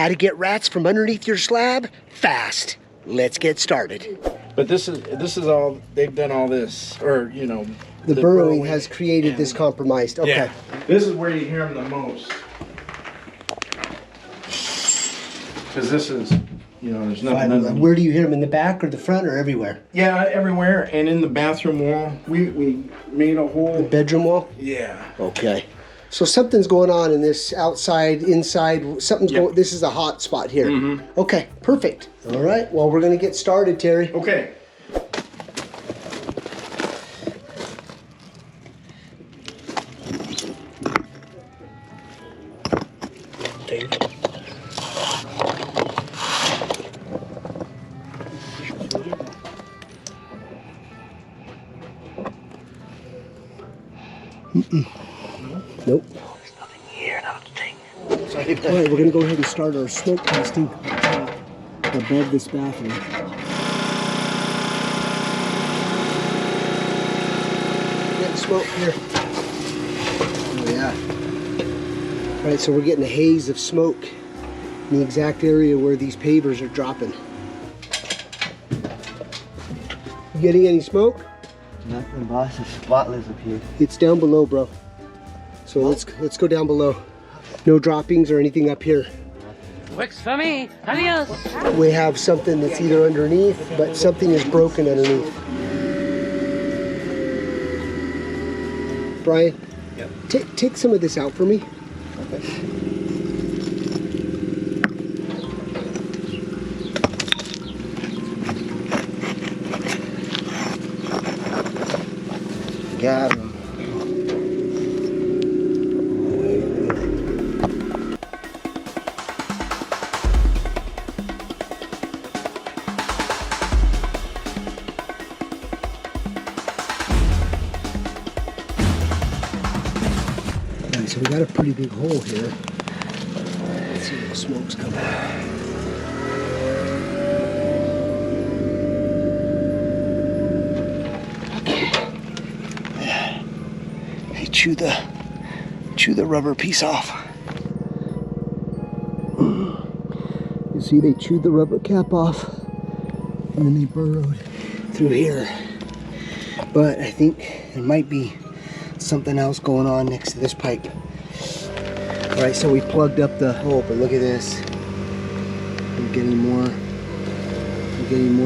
How to get rats from underneath your slab fast. Let's get started. But this is all they've done. All this, or you know, The burrowing has created this compromised. Okay. Yeah. This is where you hear them the most. Because this is, you know, there's nothing under them. Where do you hear them? In the back or the front or everywhere? Yeah, everywhere. And in the bathroom wall, we made a hole. The bedroom wall? Yeah. Okay. So something's going on in this outside, inside, something's going, this is a hot spot here. Mm-hmm. Okay, perfect. All right, well, we're gonna get started, Terry. Okay. Nope. There's nothing here, not a thing. All right, we're gonna go ahead and start our smoke testing above this bathroom. Getting smoke here. Oh yeah. All right, so we're getting a haze of smoke in the exact area where these pavers are dropping. You getting any smoke? Nothing, boss. It's spotless up here. It's down below, bro. So let's go down below. No droppings or anything up here. Works for me. Adios. We have something that's either underneath, but something is broken underneath. Brian, Yep. take some of this out for me. Okay. Got him. Alright, so we got a pretty big hole here. Let's see where the smoke's coming. Hey, chew the rubber piece off. You see, they chewed the rubber cap off, and then they burrowed through here. But I think there might be something else going on next to this pipe. All right, so we plugged up the hole, but look at this. We're getting more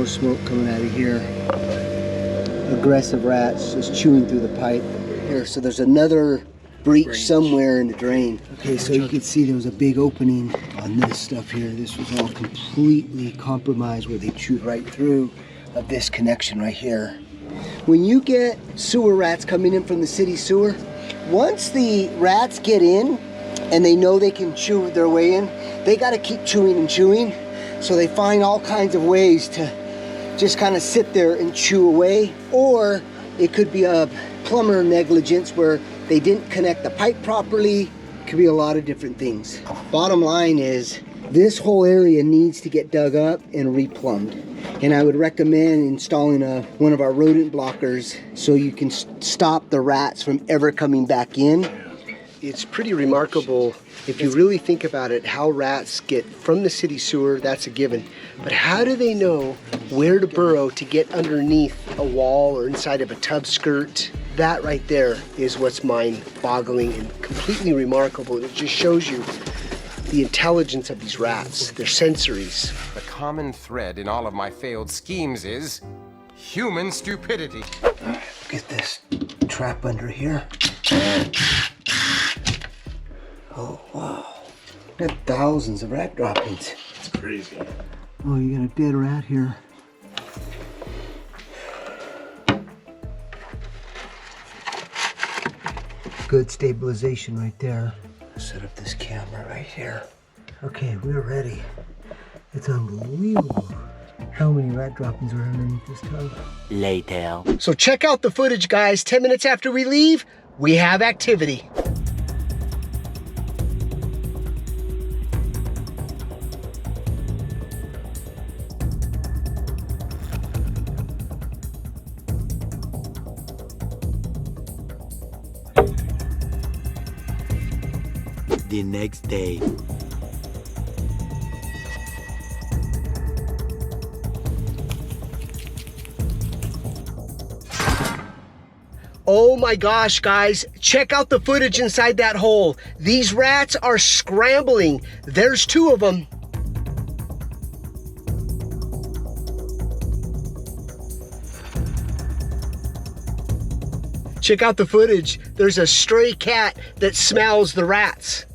smoke coming out of here. Aggressive rats just chewing through the pipe here. So there's another breach somewhere in the drain. Okay, so you can see there was a big opening on this stuff here. This was all completely compromised where they chewed right through of this connection right here. When you get sewer rats coming in from the city sewer, once the rats get in and they know they can chew their way in, they got to keep chewing and chewing. So they find all kinds of ways to just kind of sit there and chew away. Or it could be a plumber negligence where they didn't connect the pipe properly. It could be a lot of different things. Bottom line is this whole area needs to get dug up and replumbed. And I would recommend installing one of our rodent blockers so you can stop the rats from ever coming back in. It's pretty remarkable, if you really think about it, how rats get from the city sewer. That's a given. But how do they know where to burrow to get underneath a wall or inside of a tub skirt? That right there is what's mind-boggling and completely remarkable. It just shows you the intelligence of these rats, their sensories. The common thread in all of my failed schemes is human stupidity. Look at this trap under here. Oh, wow. Got thousands of rat droppings. It's crazy. Oh, you got a dead rat here. Good stabilization right there. Set up this camera right here. Okay, we're ready. It's unbelievable how many rat droppings are underneath this tub. Later. So check out the footage, guys. 10 minutes after we leave, we have activity. The next day. Oh my gosh, guys, check out the footage inside that hole. These rats are scrambling. There's 2 of them. Check out the footage. There's a stray cat that smells the rats.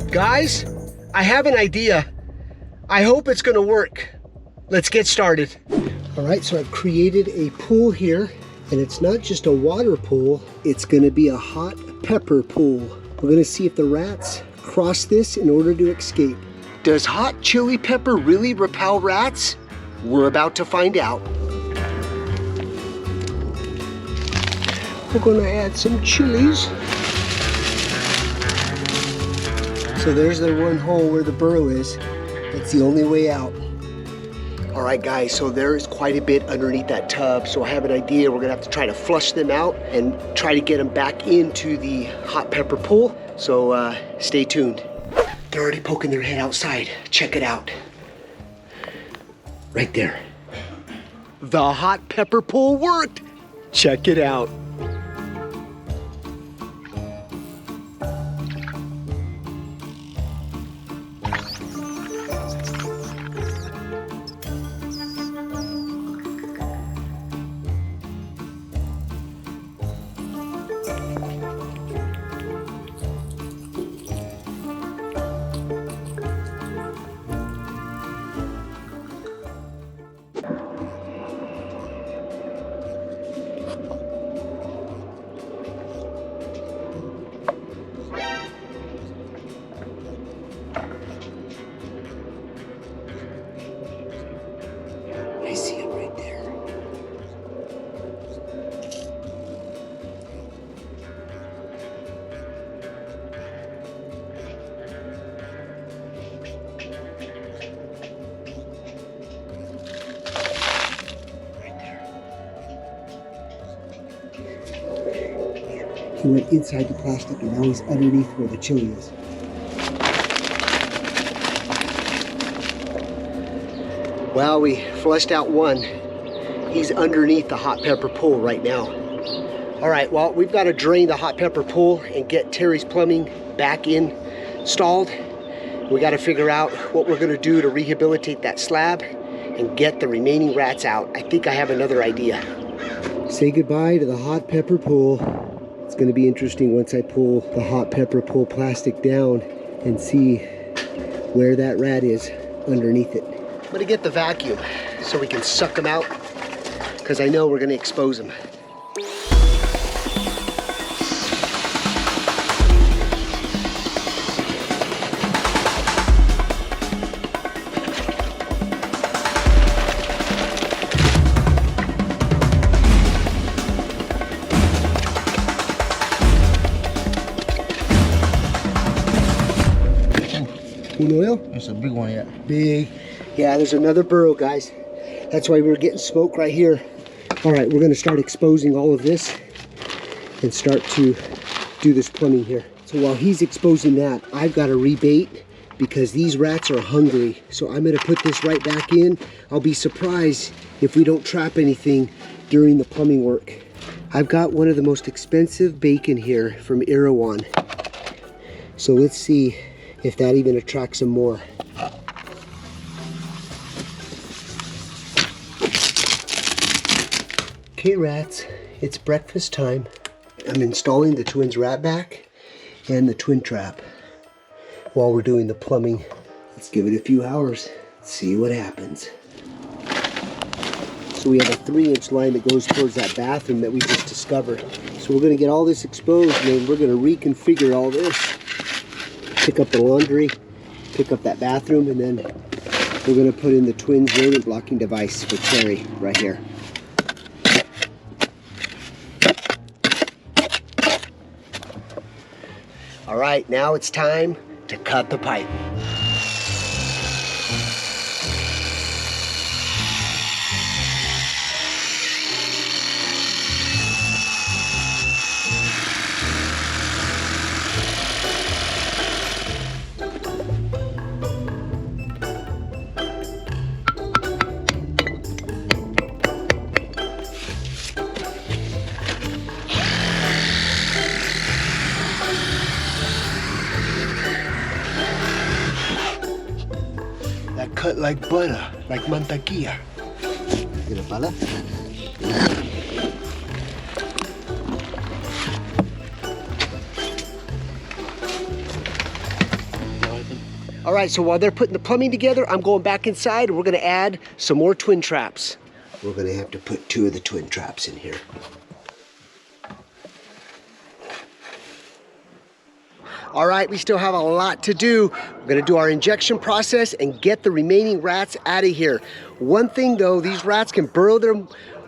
Guys, I have an idea. I hope it's gonna work. Let's get started. All right, so I've created a pool here, and it's not just a water pool, it's gonna be a hot pepper pool. We're gonna see if the rats cross this in order to escape. Does hot chili pepper really repel rats? We're about to find out. We're gonna add some chilies. So there's the one hole where the burrow is. That's the only way out. All right, guys, so there is quite a bit underneath that tub. So I have an idea. We're gonna have to try to flush them out and try to get them back into the hot pepper pool. So stay tuned. They're already poking their head outside. Check it out. Right there. The hot pepper pool worked. Check it out. I see it right there. Right there. He went inside the plastic and now he's underneath where the chili is. Well, we flushed out one. He's underneath the hot pepper pool right now. All right, well, we've got to drain the hot pepper pool and get Terry's plumbing back installed. We got to figure out what we're going to do to rehabilitate that slab and get the remaining rats out. I think I have another idea. Say goodbye to the hot pepper pool. It's going to be interesting once I pull the hot pepper pool plastic down and see where that rat is underneath it. I'm gonna get the vacuum so we can suck them out, because I know we're gonna expose them. Un oil? It's a big one, yeah. Big. Yeah, there's another burrow, guys. That's why we're getting smoke right here. All right, we're gonna start exposing all of this and start to do this plumbing here. So while he's exposing that, I've got to rebait because these rats are hungry. So I'm gonna put this right back in. I'll be surprised if we don't trap anything during the plumbing work. I've got one of the most expensive bacon here from Erewhon. So let's see if that even attracts some more. Okay, rats, it's breakfast time. I'm installing the twins rat back and the twin trap while we're doing the plumbing. Let's give it a few hours, see what happens. So we have a 3-inch line that goes towards that bathroom that we just discovered. So we're gonna get all this exposed and then we're gonna reconfigure all this. Pick up the laundry, pick up that bathroom, and then we're gonna put in the twins rodent blocking device for Terry right here. All right, now it's time to cut the pipe. cut like butter, like mantequilla. Get a bala? All right, so while they're putting the plumbing together, I'm going back inside and we're gonna add some more twin traps. We're gonna have to put 2 of the twin traps in here. All right, we still have a lot to do. We're gonna do our injection process and get the remaining rats out of here. One thing though, these rats can burrow their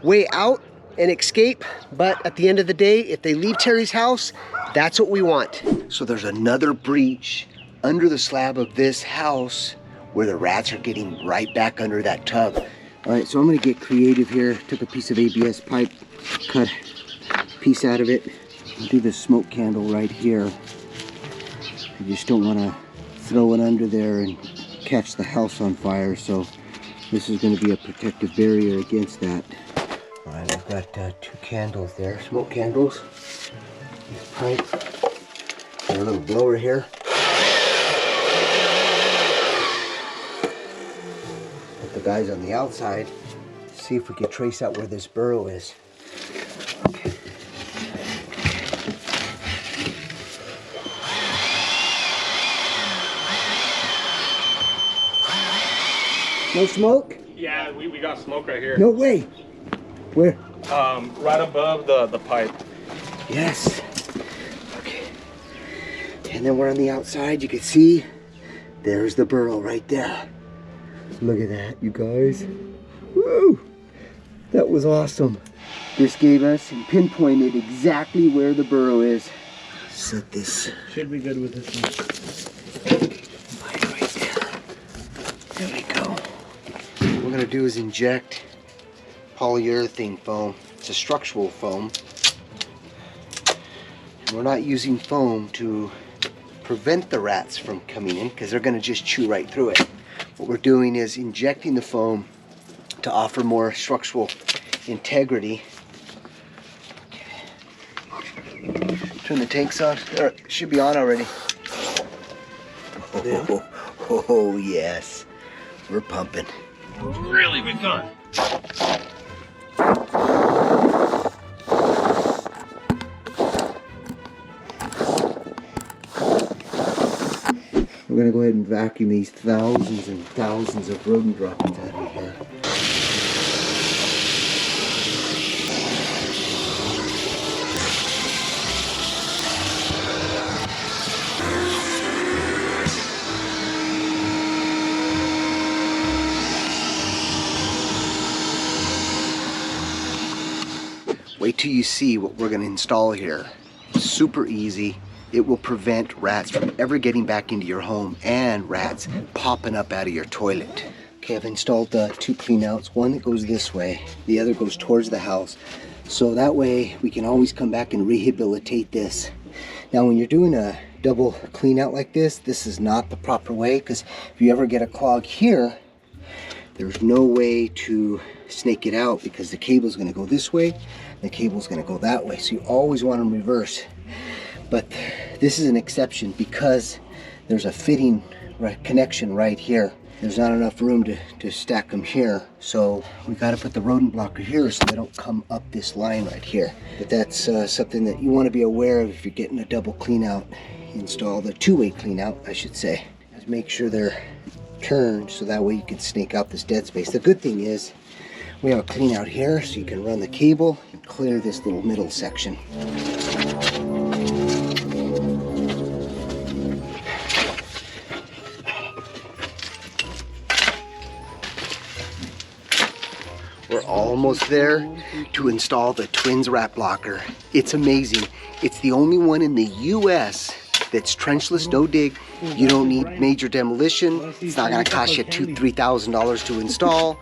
way out and escape, but at the end of the day, if they leave Terry's house, that's what we want. So there's another breach under the slab of this house where the rats are getting right back under that tub. All right, so I'm gonna get creative here. Took a piece of ABS pipe, cut a piece out of it, and do this smoke candle right here. You just don't wanna throw it under there and catch the house on fire, so this is gonna be a protective barrier against that. All right, I've got 2 candles there, smoke candles. This pipe, got a little blower here. Put the guys on the outside, see if we can trace out where this burrow is. Okay. No smoke? Yeah, we got smoke right here. No way. Where? Right above the pipe. Yes. Okay. And then we're on the outside. You can see there's the burrow right there. Look at that, you guys. Woo! That was awesome. This gave us and pinpointed exactly where the burrow is. Set this. Should be good with this one. Right there. There we go. What we're gonna do is inject polyurethane foam. It's a structural foam. And we're not using foam to prevent the rats from coming in because they're gonna just chew right through it. What we're doing is injecting the foam to offer more structural integrity. Okay. Turn the tanks on. It should be on already. Oh yes, we're pumping. Really, we're done. We're gonna go ahead and vacuum these thousands and thousands of rodent droppings out of here. Wait till you see what we're gonna install here. Super easy. It will prevent rats from ever getting back into your home and rats popping up out of your toilet. Okay, I've installed 2 clean outs. One that goes this way, the other goes towards the house. So that way we can always come back and rehabilitate this. Now when you're doing a double clean out like this is not the proper way, because if you ever get a clog here, there's no way to snake it out because the cable's gonna go this way, the cable's gonna go that way. So you always want them reverse. But this is an exception because there's a fitting connection right here. There's not enough room to stack them here. So we got to put the rodent blocker here so they don't come up this line right here. But that's something that you want to be aware of if you're getting a double clean out. Install the 2-way clean out, I should say. Just make sure they're turned so that way you can snake out this dead space. The good thing is we have a clean out here so you can run the cable and clear this little middle section. We're almost there to install the Twins rat blocker. It's amazing. It's the only one in the US that's trenchless, no dig. You don't need major demolition. It's not gonna cost you $2,000–3,000 to install.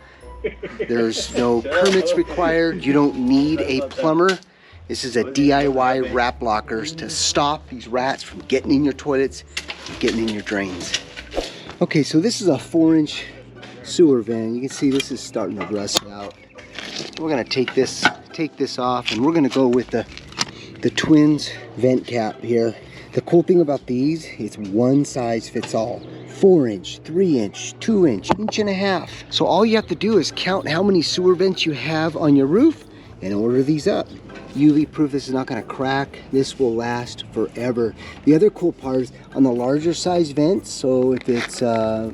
There's no permits required. You don't need a plumber. This is a DIY rat blockers to stop these rats from getting in your toilets, getting in your drains. Okay, so this is a 4-inch sewer van. You can see this is starting to rust out. We're gonna take this off and we're gonna go with the the twins vent cap here. The cool thing about these, it's one size fits all. 4-inch, 3-inch, 2-inch, 1.5 inch. So all you have to do is count how many sewer vents you have on your roof and order these up. UV proof, this is not gonna crack. This will last forever. The other cool part is on the larger size vents, so if it's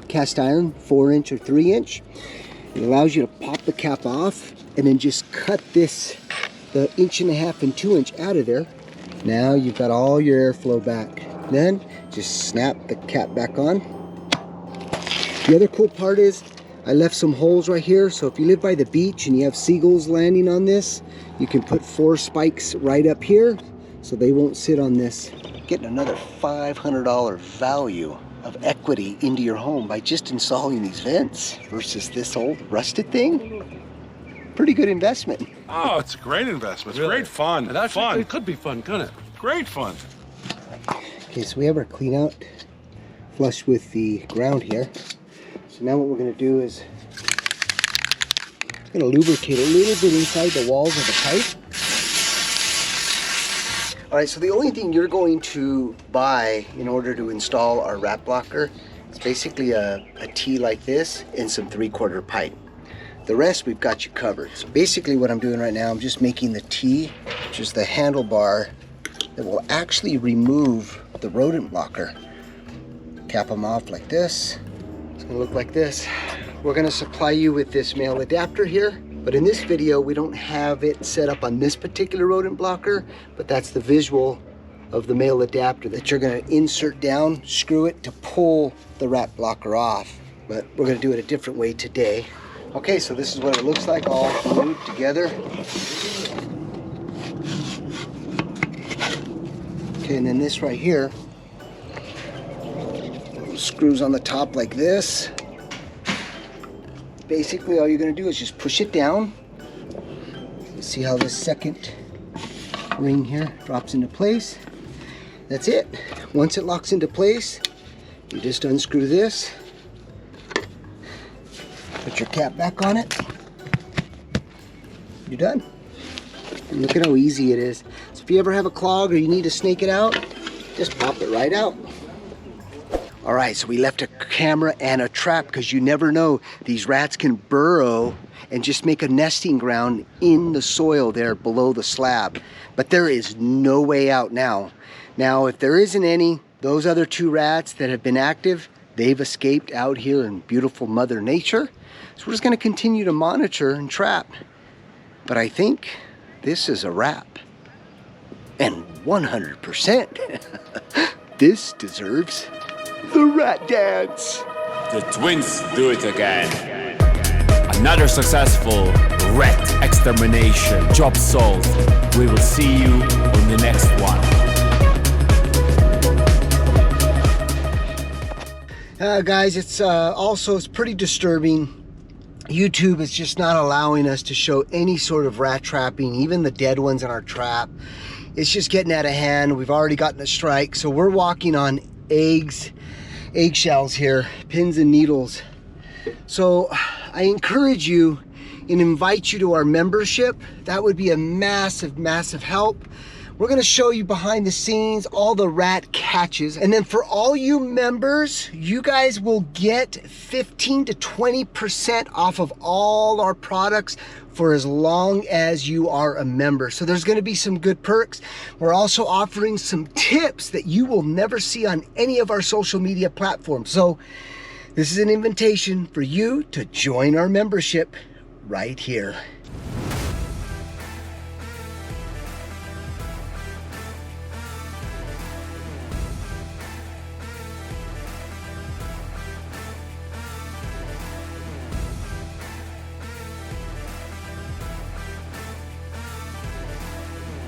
cast iron, 4-inch or 3-inch, it allows you to pop the cap off and then just cut this, the 1.5 inch and 2-inch out of there. Now you've got all your airflow back. Then just snap the cap back on. The other cool part is I left some holes right here, so if you live by the beach and you have seagulls landing on this, you can put 4 spikes right up here so they won't sit on this. Getting another $500 value of equity into your home by just installing these vents versus this old rusted thing. Pretty good investment. Oh, it's a great investment. It's Really? great fun. And actually, Fun. it could be fun, couldn't it? Great fun. Okay, so we have our clean out flush with the ground here. So now what we're going to do is I'm going to lubricate a little bit inside the walls of the pipe. All right, so the only thing you're going to buy in order to install our rat blocker is basically a T like this and some 3/4 pipe. The rest we've got you covered. So basically what I'm doing right now, I'm just making the T, which is the handlebar that will actually remove the rodent blocker. Cap them off like this. It's gonna look like this. We're gonna supply you with this male adapter here, but in this video we don't have it set up on this particular rodent blocker, but that's the visual of the male adapter that you're gonna insert down, screw it to pull the rat blocker off. But we're gonna do it a different way today. Okay, so this is what it looks like all glued together. Okay, and then this right here, screws on the top like this. Basically all you're going to do is just push it down. You see how this second ring here drops into place. That's it. Once it locks into place, you just unscrew this, put your cap back on it, you're done. And look at how easy it is. So if you ever have a clog or you need to snake it out, just pop it right out. All right, so we left a camera and a trap because you never know. These rats can burrow and just make a nesting ground in the soil there below the slab. But there is no way out now. Now, if there isn't any, those other 2 rats that have been active, they've escaped out here in beautiful Mother Nature. So we're just gonna continue to monitor and trap. But I think this is a wrap. And 100%, this deserves the rat dance. The twins do it again. Another successful rat extermination. Job solved. We will see you on the next one. Guys, it's pretty disturbing. YouTube is just not allowing us to show any sort of rat trapping, even the dead ones in our trap. It's just getting out of hand. We've already gotten a strike, so we're walking on eggshells here, pins and needles. So I encourage you and invite you to our membership. That would be a massive, massive help. We're gonna show you behind the scenes all the rat catches. And then for all you members, you guys will get 15 to 20% off of all our products for as long as you are a member. So there's gonna be some good perks. We're also offering some tips that you will never see on any of our social media platforms. So this is an invitation for you to join our membership right here.